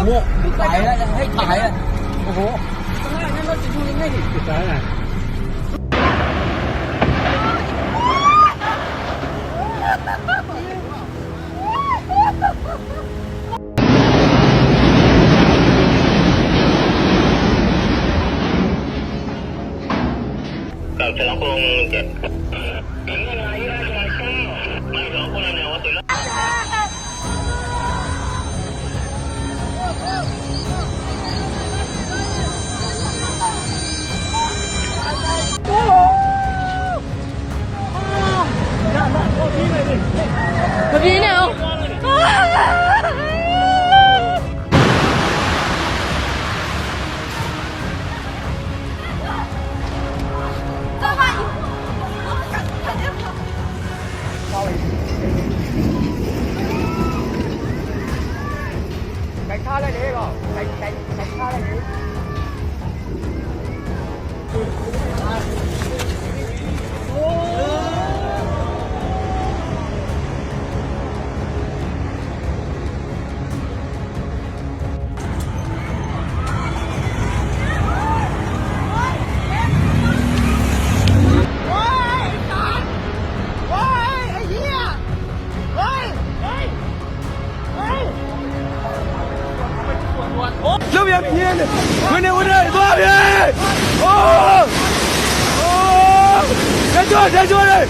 โอ้ถ่ายแล้วให้ถ่ายอ่ะโอ้โหข้างหน้านั้นรถจะดูยังไงดิติดตายอ่ะกับฉลองกรุงเจ็ดไม่หลอกคนละแนวว่าตัวละแบบนี้เนี่ย这边偏的，快点，快点，多少边？哦哦，再做人。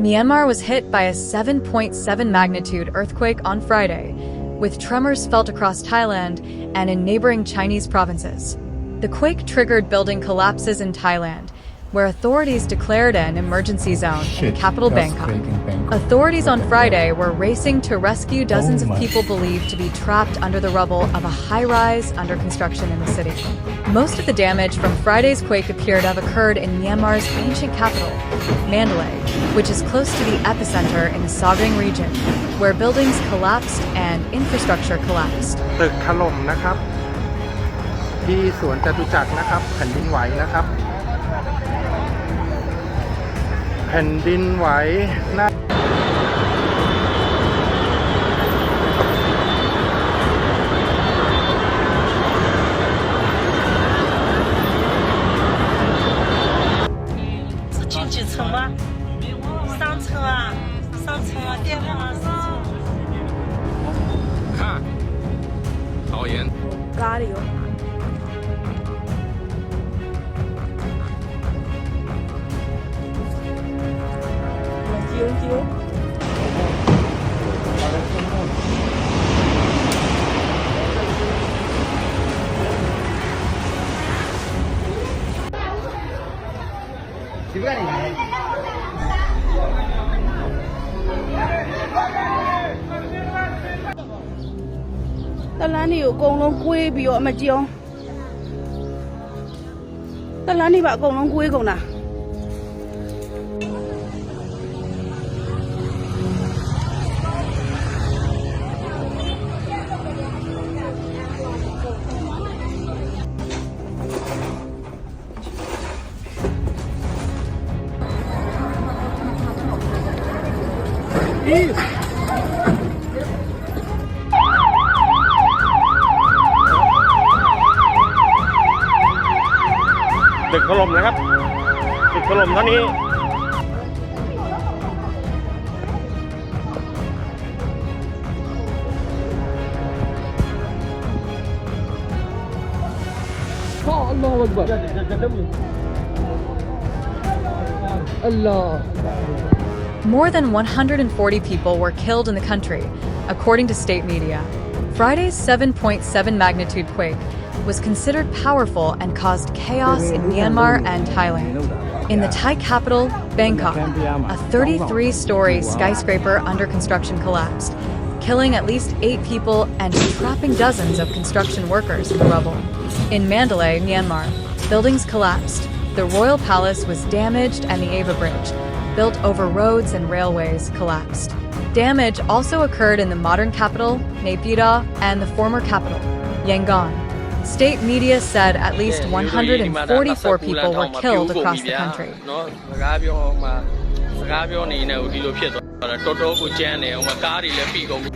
Myanmar was hit by a 7.7 magnitude earthquake on Friday, with tremors felt across Thailand and in neighboring Chinese provinces. The quake triggered building collapses in Thailand, where authorities declared an emergency zone in the capital Bangkok. Authorities on Friday were racing to rescue dozens of people believed to be trapped under the rubble of a high-rise under construction in the city. Most of the damage from Friday's quake appeared to have occurred in Myanmar's ancient capital, Mandalay, which is close to the epicenter in the Sagaing region, where buildings collapsed and infrastructure collapsed. ตึกถล่มนะครับที่สวนจตุจักรนะครับแผ่นดินไหวนะครับแผ่นดินไหวนะ是进几层吗？3层啊，3层啊，电梯啊，4层。看，导演。咖喱油。几个你来？တလန်းတွေအကုန်လုံးကွေးပြီးတော့အမကြုံတလန်းတွေပါအကုန်လုံးကွေးကုန်တာตึกถล่มนะครับตึกถล่มเท่านี้More than 140 people were killed in the country, according to state media. Friday's 7.7 magnitude quake was considered powerful and caused chaos in Myanmar and Thailand. In the Thai capital, Bangkok, a 33-story skyscraper under construction collapsed, killing at least 8 people and trapping dozens of construction workers in the rubble. In Mandalay, Myanmar, buildings collapsed. The royal palace was damaged and the Ava Bridge, built over roads and railways collapsed. Damage also occurred in the modern capital, Naypyidaw, and the former capital, Yangon. State media said at least 144 people were killed across the country. စကားပြောနေနေဒီလိုဖြစ်သွားတာတော်တော်ကိုကြမ်းနေအောင်ကားတွေလည်းပြီးကုန်ပြီ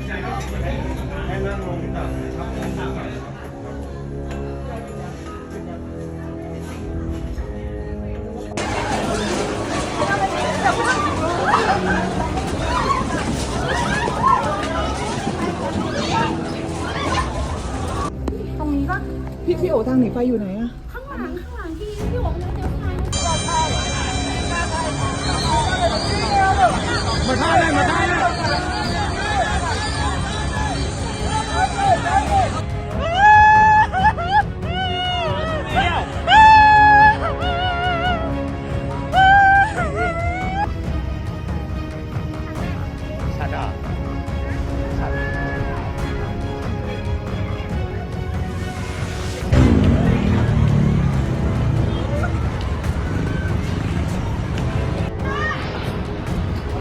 พี่โอทางหนีไฟอยู่ไหนอะ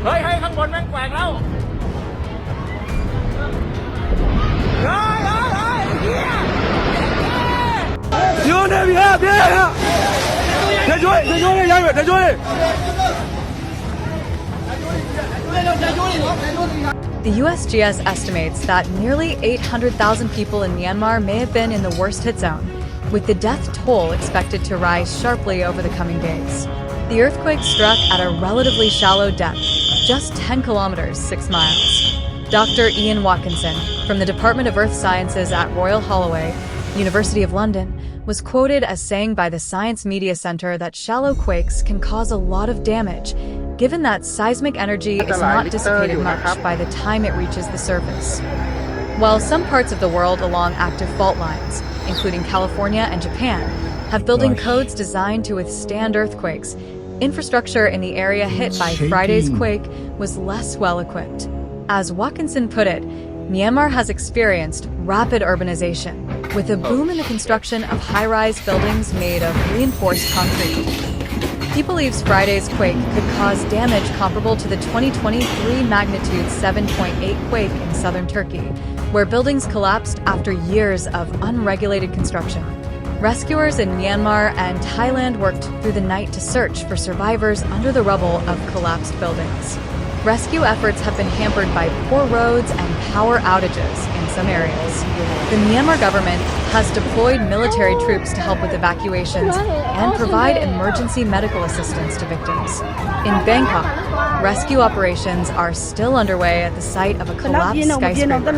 เฮ้ยข้างบนแม่งแกว่งแล้ว有那边别再追杨宇再追 The USGS estimates that nearly 800,000 people in Myanmar may have been in the worst hit zone, with the death toll expected to rise sharply over the coming days. The earthquake struck at a relatively shallow depth, just 10 kilometers, 6 miles. Dr. Ian Watkinson, from the Department of Earth Sciences at Royal Holloway, University of London, was quoted as saying by the Science Media Center that shallow quakes can cause a lot of damage, given that seismic energy is not dissipated much by the time it reaches the surface. While some parts of the world along active fault lines, including California and Japan, have building codes designed to withstand earthquakes, infrastructure in the area hit by Friday's quake was less well equipped. As Watkinson put it, Myanmar has experienced rapid urbanization, with a boom in the construction of high-rise buildings made of reinforced concrete. He believes Friday's quake could cause damage comparable to the 2023 magnitude 7.8 quake in southern Turkey, where buildings collapsed after years of unregulated construction. Rescuers in Myanmar and Thailand worked through the night to search for survivors under the rubble of collapsed buildings. Rescue efforts have been hampered by poor roads and power outages in some areas. The Myanmar government has deployed military troops to help with evacuations and provide emergency medical assistance to victims. In Bangkok, rescue operations are still underway at the site of a collapsed skyscraper.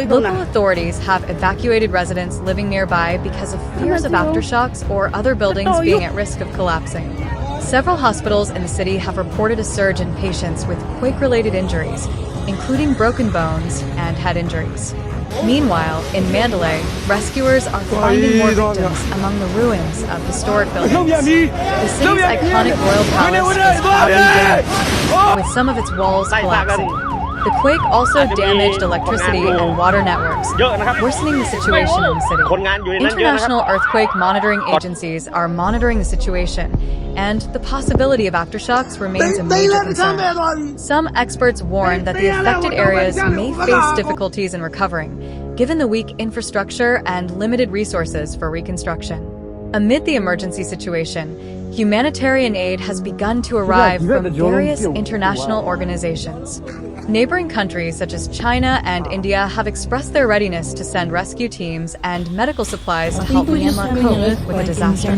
Local authorities have evacuated residents living nearby because of fears of aftershocks or other buildings being at risk of collapsing. Several hospitals in the city have reported a surge in patients with quake-related injuries, including broken bones and head injuries. Meanwhile, in Mandalay, rescuers are finding more victims among the ruins of historic buildings. The city's iconic royal palace is badly damaged, with some of its walls collapsing. The quake also damaged electricity and water networks, worsening the situation in the city. International earthquake monitoring agencies are monitoring the situation, and the possibility of aftershocks remains a major concern. Some experts warn that the affected areas may face difficulties in recovering, given the weak infrastructure and limited resources for reconstruction. Amid the emergency situation, humanitarian aid has begun to arrive from various international organizations. Neighboring countries such as China and India have expressed their readiness to send rescue teams and medical supplies to help Myanmar cope with the disaster.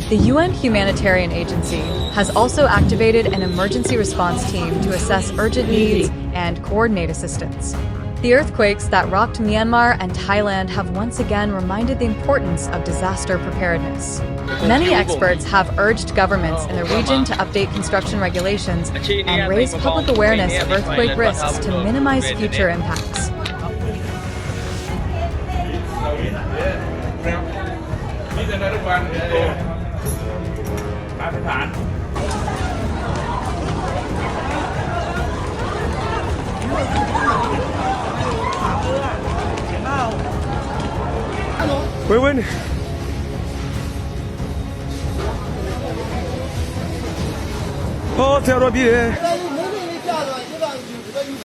The UN Humanitarian Agency has also activated an emergency response team to assess urgent needs and coordinate assistance. The earthquakes that rocked Myanmar and Thailand have once again reminded the importance of disaster preparedness. Many experts have urged governments in the region to update construction regulations and raise public awareness of earthquake risks to minimize future impacts. 喂，哦，跳着比。